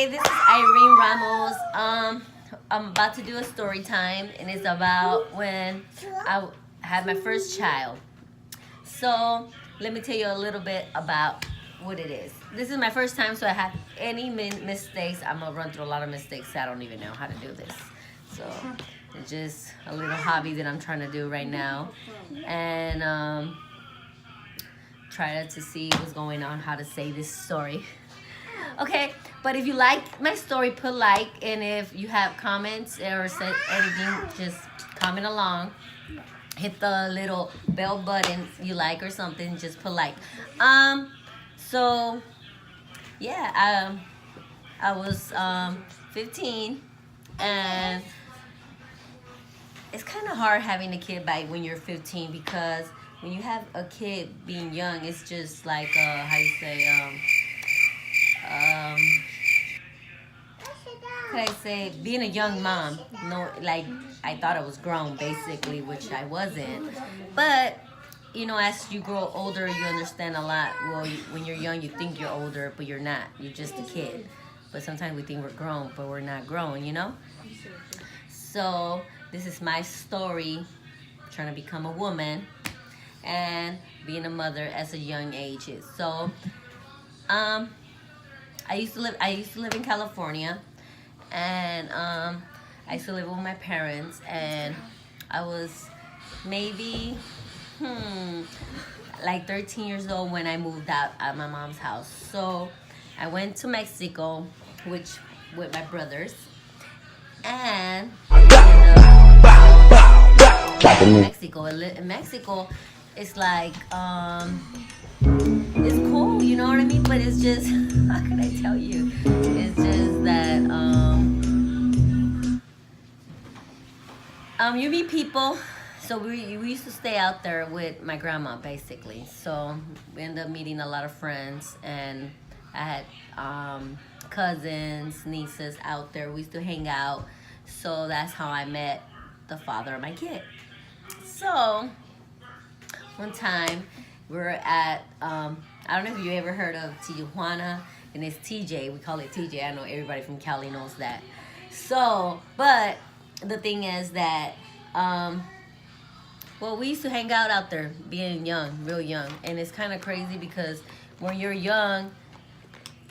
Okay, this is Irene Ramos. I'm about to do a story time, and it's about when I had my first child. So let me tell you a little bit about what it is. This is my first time, so I have any mistakes. I'm gonna run through a lot of mistakes. I don't even know how to do this. So it's just a little hobby that I'm trying to do right now, and try to see what's going on, how to say this story. Okay, but if you like my story, put like, and if you have comments or said anything, just comment along. Hit the little bell button you like or something. Just put like. So yeah, I was 15, and it's kind of hard having a kid by when you're 15 because when you have a kid being young, it's just like how you say um could I say being a young mom. No, like I thought I was grown basically, which I wasn't. But you know, as you grow older, you understand a lot. Well, when you're young, you think you're older, but you're not. You're just a kid. But sometimes we think we're grown, but we're not grown. You know. So this is my story, trying to become a woman and being a mother as a young age. So, I used to live in California, and I used to live with my parents, and I was maybe like 13 years old when I moved out at my mom's house. So I went to Mexico, which with my brothers, and in Mexico, it's like it's cool, you know what I mean? But it's just how can I tell you? It's just that you meet people. So we used to stay out there with my grandma basically. So we ended up meeting a lot of friends, and I had cousins, nieces out there. We used to hang out. So that's how I met the father of my kid. So one time we were at I don't know if you ever heard of Tijuana, and it's TJ. We call it TJ. I know everybody from Cali knows that. So, but the thing is that well, we used to hang out there, being young, real young, and it's kind of crazy because when you're young,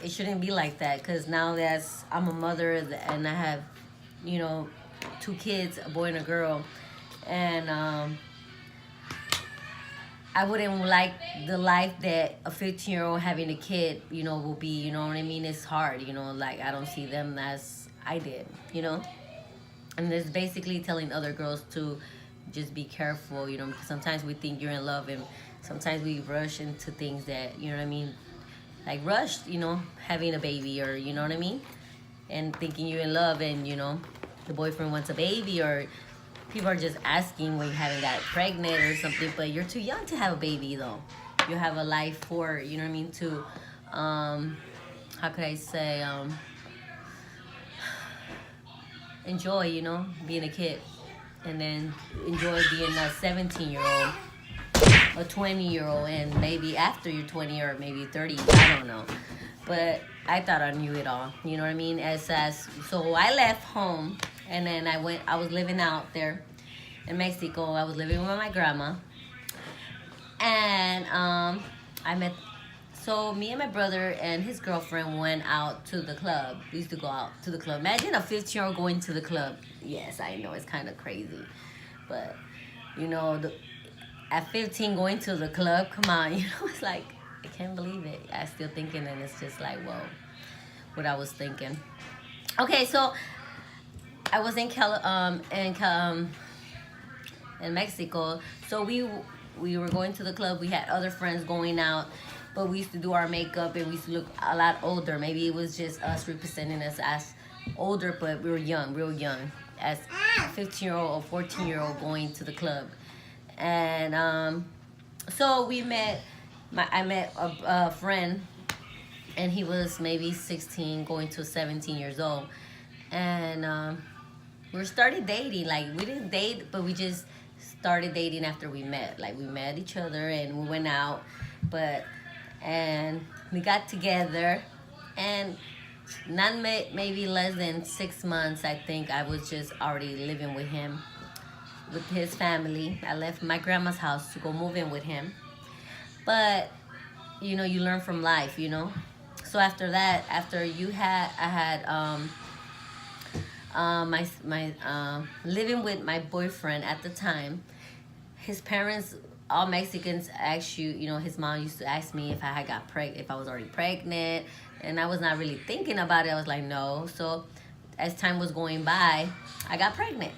it shouldn't be like that. Because now that's I'm a mother and I have, you know, two kids, a boy and a girl, and I wouldn't like the life that a 15-year-old having a kid, you know, will be. You know what I mean? It's hard, you know. Like I don't see them as I did, you know. And it's basically telling other girls to just be careful, you know, because sometimes we think you're in love, and sometimes we rush into things that, you know what I mean, like rushed, you know, having a baby, or you know what I mean, and thinking you're in love, and you know, the boyfriend wants a baby, or people are just asking when you haven't got pregnant or something, but you're too young to have a baby though. You have a life for, you know what I mean, to how could I say enjoy, you know, being a kid, and then enjoy being a 17-year-old, a 20-year-old, and maybe after you're 20 or maybe 30, I don't know. But I thought I knew it all, you know what I mean? As so I left home, and then I was living out there in Mexico. I was living with my grandma, and I met. So me and my brother and his girlfriend went out to the club. We used to go out to the club. Imagine a 15-year-old going to the club. Yes, I know it's kind of crazy, but you know, at 15 going to the club. Come on, you know, it's like I can't believe it. I still thinking, and it's just like whoa, what I was thinking. Okay, so I was in Mexico. So we were going to the club. We had other friends going out, but we used to do our makeup, and we used to look a lot older. Maybe it was just us representing us as older, but we were young, real young, as a 15-year-old or 14-year-old going to the club. And so I met a friend, and he was maybe 16 going to 17 years old, and we started dating. Like we didn't date, but we just started dating after we met. Like we met each other and we went out, and we got together, and not maybe less than 6 months. I think I was just already living with him, with his family. I left my grandma's house to go move in with him. But you learn from life. So after that, after I had my living with my boyfriend at the time. His parents, all Mexicans, ask his mom used to ask me if I had if I was already pregnant, and I was not really thinking about it. I was like, no. So as time was going by, I got pregnant.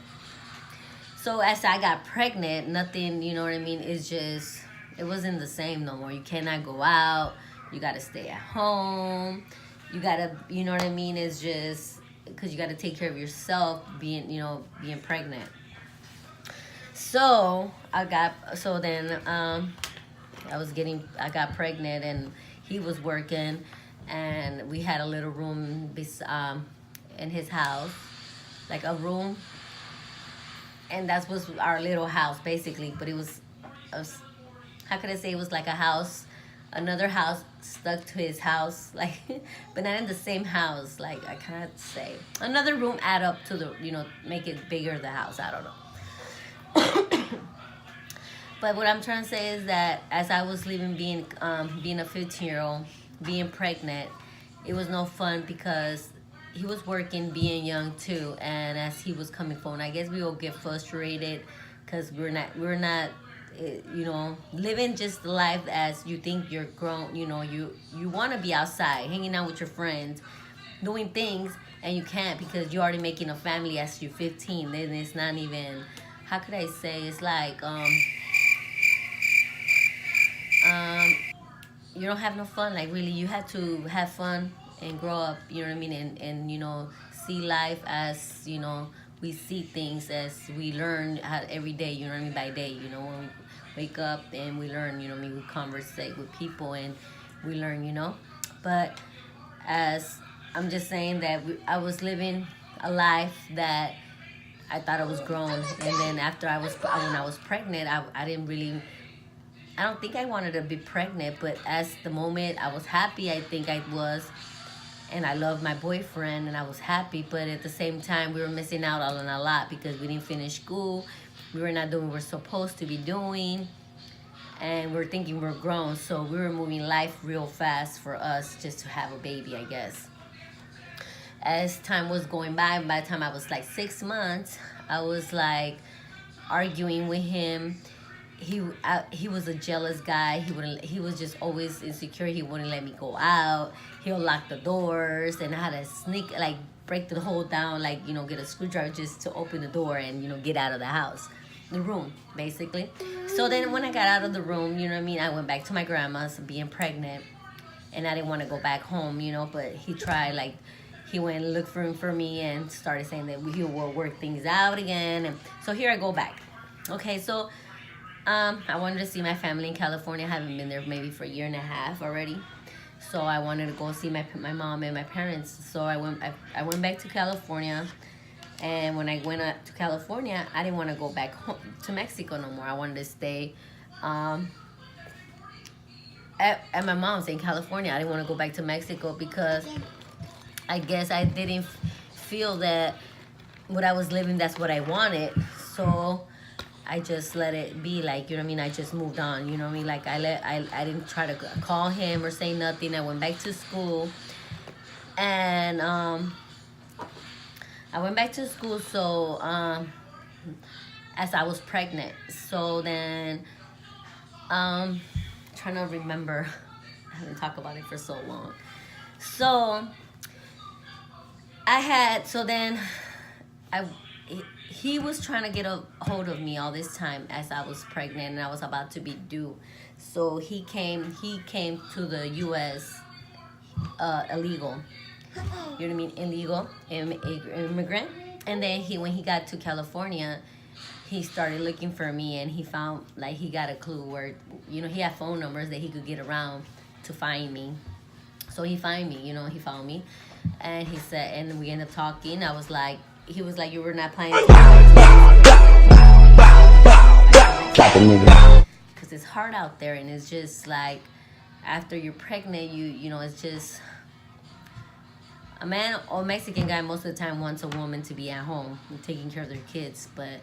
So as I got pregnant, nothing, you know what I mean, it wasn't the same no more. You cannot go out. You got to stay at home. You got to, you know what I mean, it's just because you got to take care of yourself being pregnant. So then I got pregnant, and he was working, and we had a little room in his house, like a room, and that was our little house basically. But it was, how could I say, it was like a house, another house stuck to his house, like, but not in the same house. Like, I can't say, another room add up to the, make it bigger, the house. I don't know. But what I'm trying to say is that as I was leaving, being a 15-year-old, being pregnant, it was no fun because he was working, being young too, and as he was coming home, I guess we all get frustrated because we're not living just the life as you think you're grown. You want to be outside, hanging out with your friends, doing things, and you can't because you're already making a family as you're 15. Then it's not even, how could I say, it's like you don't have no fun. Like, really, you have to have fun and grow up, you know what I mean, and see life as, we see things as we learn how every day, you know what I mean, by day, when we wake up and we learn, you know what I mean, we conversate with people and we learn. But as I'm just saying that I was living a life that I thought I was grown, and then when I was pregnant, I didn't really, I don't think I wanted to be pregnant, but as the moment I was happy, I think I was, and I loved my boyfriend, and I was happy, but at the same time, we were missing out on a lot because we didn't finish school, we were not doing what we were supposed to be doing, and we were thinking we were grown, so we were moving life real fast for us just to have a baby, I guess. As time was going by the time I was like 6 months, I was like arguing with him. He was a jealous guy. He was just always insecure. He wouldn't let me go out. He'll lock the doors, and I had to sneak, like, break the hole down, like, get a screwdriver just to open the door and, get out of the house, the room, basically. So then when I got out of the room, you know what I mean, I went back to my grandma's being pregnant, and I didn't want to go back home, but he tried, like, he went and looked for me and started saying that he will work things out again. And so here I go back. Okay, so I wanted to see my family in California. I haven't been there maybe for a year and a half already. So I wanted to go see my mom and my parents. So I went back to California. And when I went up to California, I didn't want to go back home to Mexico no more. I wanted to stay at my mom's in California. I didn't want to go back to Mexico because I guess I didn't feel that what I was living, that's what I wanted. So I just let it be, like, you know what I mean? I just moved on, you know what I mean? Like, I didn't try to call him or say nothing. I went back to school. And I went back to school, so as I was pregnant. So then, trying to remember. I haven't talked about it for so long. So he was trying to get a hold of me all this time as I was pregnant and I was about to be due. So he came to the U.S. Illegal. You know what I mean? Illegal immigrant. And then when he got to California, he started looking for me, and he found, like, he got a clue where, he had phone numbers that he could get around to find me. So he found me, he found me. And he said, and we ended up talking. He was like, you were not playing. Because it's hard out there, and it's just like, after you're pregnant, it's just, a man or Mexican guy most of the time wants a woman to be at home taking care of their kids, but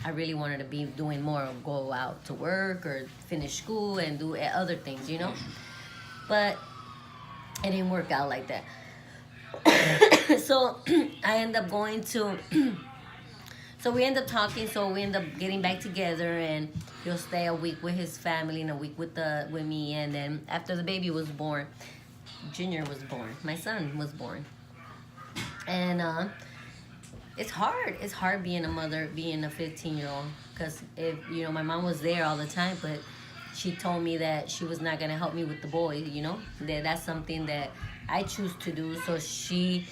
I really wanted to be doing more, go out to work or finish school and do other things, you know. But it didn't work out like that. So I end up going to. So we end up talking. So we end up getting back together, and he'll stay a week with his family and a week with me. And then after the baby was born, Junior was born. My son was born, and it's hard. It's hard being a mother, being a 15-year-old, because if you know, my mom was there all the time, but she told me that she was not gonna help me with the boy. You know, that's something that I choose to do. So she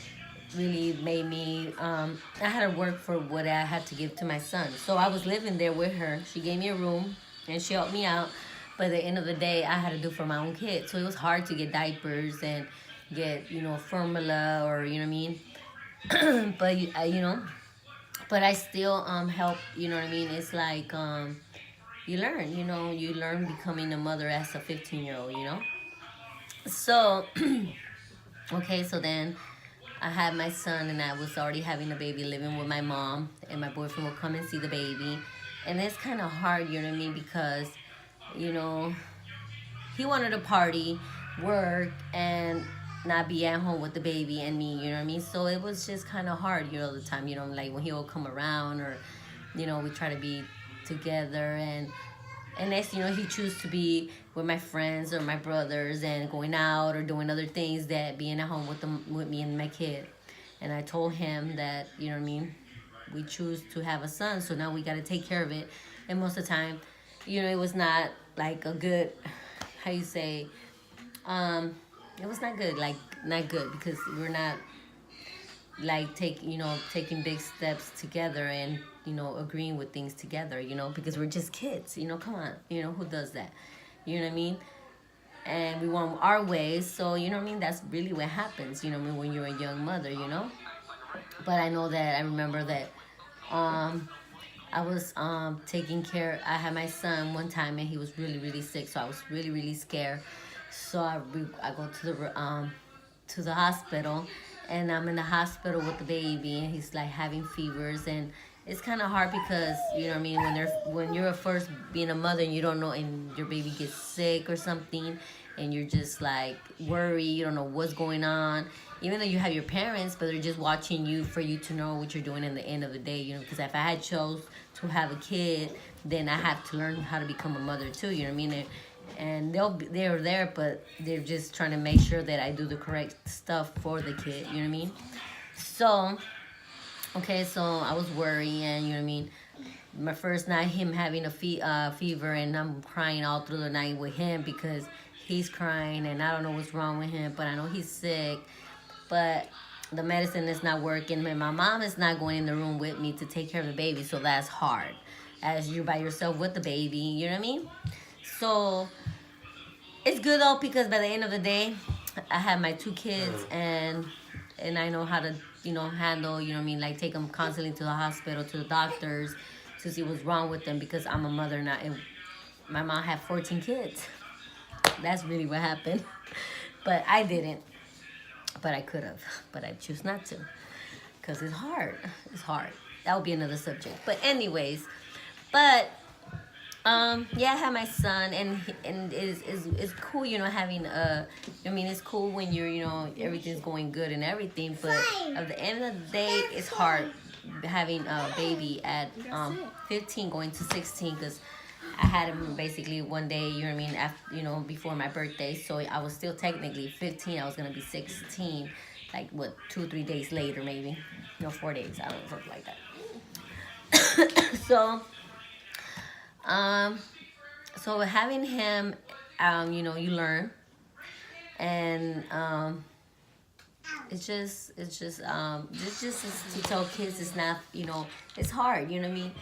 really made me. I had to work for what I had to give to my son. So I was living there with her. She gave me a room and she helped me out. But at the end of the day, I had to do for my own kid. So it was hard to get diapers and get formula or you know what I mean. But you know, but I still help. You know what I mean. It's like you learn. You learn becoming a mother as a 15-year-old. You know. So okay, so then I had my son, and I was already having a baby, living with my mom, and my boyfriend would come and see the baby. And it's kind of hard, you know what I mean, because, you know, he wanted to party, work, and not be at home with the baby and me, you know what I mean? So it was just kind of hard, all the time, like when he would come around or, we try to be together and next, he chose to be with my friends or my brothers and going out or doing other things that being at home with me and my kid. And I told him that, you know what I mean, we choose to have a son, so now we got to take care of it. And most of the time, it was not like a good, how you say, it was not good, like not good because we're not like taking big steps together and agreeing with things together, because we're just kids, come on, who does that, you know what I mean? And we want our ways, so you know what I mean, that's really what happens, you know what I mean, when you're a young mother, but I know that I remember that I was taking care. I had my son one time and he was really, really sick, so I was really, really scared. So I go to the hospital, and I'm in the hospital with the baby, and he's like having fevers, and it's kind of hard because you know what I mean, when you're first being a mother and you don't know, and your baby gets sick or something, and you're just like worried, you don't know what's going on, even though you have your parents, but they're just watching you for you to know what you're doing in the end of the day, because if I had chose to have a kid, then I have to learn how to become a mother too, you know what I mean? And they're there, but they're just trying to make sure that I do the correct stuff for the kid, you know what I mean? So, okay, so I was worrying, you know what I mean? My first night, him having a fever, and I'm crying all through the night with him because he's crying, and I don't know what's wrong with him, but I know he's sick. But the medicine is not working, and my mom is not going in the room with me to take care of the baby, so that's hard. As you're by yourself with the baby, you know what I mean? So it's good though, because by the end of the day, I have my two kids, and I know how to handle, you know what I mean, like take them constantly to the hospital, to the doctors, to see what's wrong with them, because I'm a mother now, and my mom had 14 kids. That's really what happened. But I didn't. But I could have. But I choose not to, because it's hard. It's hard. That would be another subject. But anyways, yeah, I have my son, and it's cool, having it's cool when you're, everything's going good and everything, but at the end of the day, it's hard having a baby at 15 going to 16, because I had him basically one day, you know what I mean, after, before my birthday, so I was still technically 15, I was going to be 16, like, 2-3 days later, maybe, 4 days, I don't know, something like that. So having him, you learn, and it's just to tell kids it's not, it's hard, you know what I mean,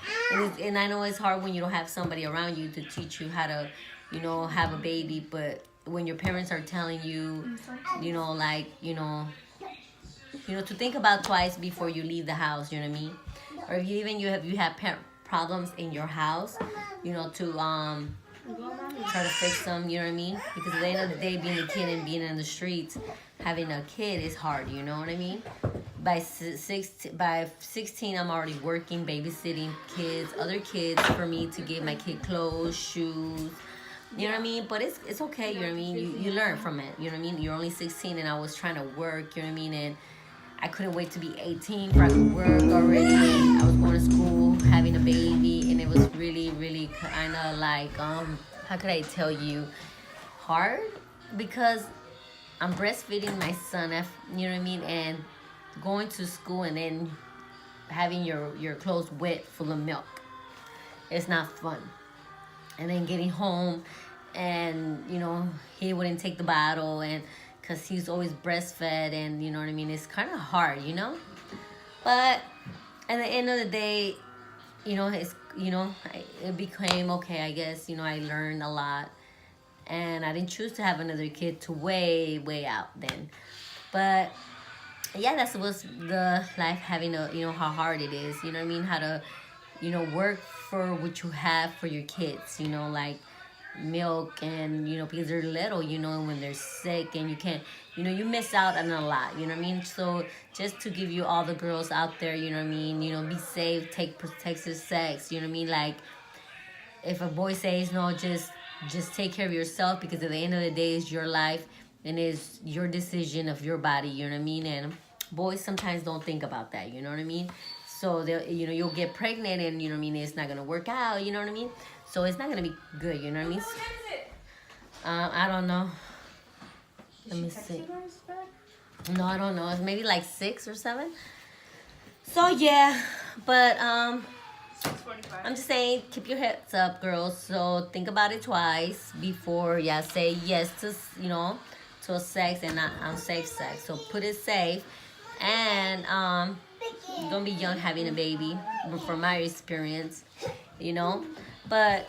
and I know it's hard when you don't have somebody around you to teach you how to, have a baby, but when your parents are telling you, to think about twice before you leave the house, you know what I mean, or if you have problems in your house, to try to fix them, you know what I mean? Because at the end of the day, being a kid and being in the streets, having a kid is hard, you know what I mean? By 16, I'm already working, babysitting kids, other kids for me to give my kid clothes, shoes, you know what I mean? But it's okay, you know what I mean? You learn from it, you know what I mean? You're only 16 and I was trying to work, you know what I mean? And I couldn't wait to be 18 for I could work already. I was going to school, having a baby, and it was really, really kind of like, how could I tell you, hard? Because I'm breastfeeding my son, you know what I mean? And going to school and then having your clothes wet full of milk. It's not fun. And then getting home and, you know, he wouldn't take the bottle and because he's always breastfed and, you know what I mean? It's kind of hard, you know? But at the end of the day, you know, it became okay, I guess. You know, I learned a lot. And I didn't choose to have another kid to way out then. But yeah, that was the life having you know, how hard it is. You know what I mean? How to, you know, work for what you have for your kids, you know, like milk and, you know, because they're little, you know, and when they're sick and you can't, you know, you miss out on a lot, you know what I mean? So just to give you all the girls out there, you know what I mean, you know, be safe, take protective sex, you know what I mean? Like if a boy says no, just take care of yourself because at the end of the day it's your life and it's your decision of your body, you know what I mean? And boys sometimes don't think about that, you know what I mean? So you know, you'll get pregnant and, you know what I mean, it's not gonna work out, you know what I mean? So it's not gonna be good, you know what I mean? What time is it? I don't know. Let me see. No, I don't know. It's maybe like 6 or 7. So yeah, but 6:45. I'm just saying, keep your heads up, girls. So think about it twice before say yes to, you know, to a sex and not unsafe sex. So put it safe, and don't be young having a baby. From my experience, you know, but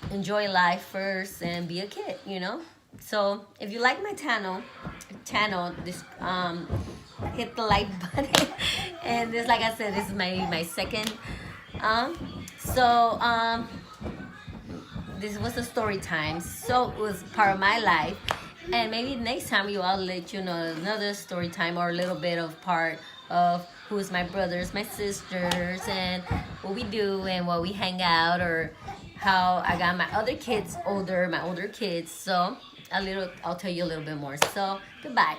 enjoy life first and be a kid, you know. So if you like my channel, this hit the like button, and this, like I said, this is my second. This was a story time, so it was part of my life, and maybe next time I'll let you know another story time or a little bit of part of who's my brothers, my sisters, and what we do and what we hang out, or how I got my other kids older, my older kids. So I'll tell you a little bit more. So goodbye.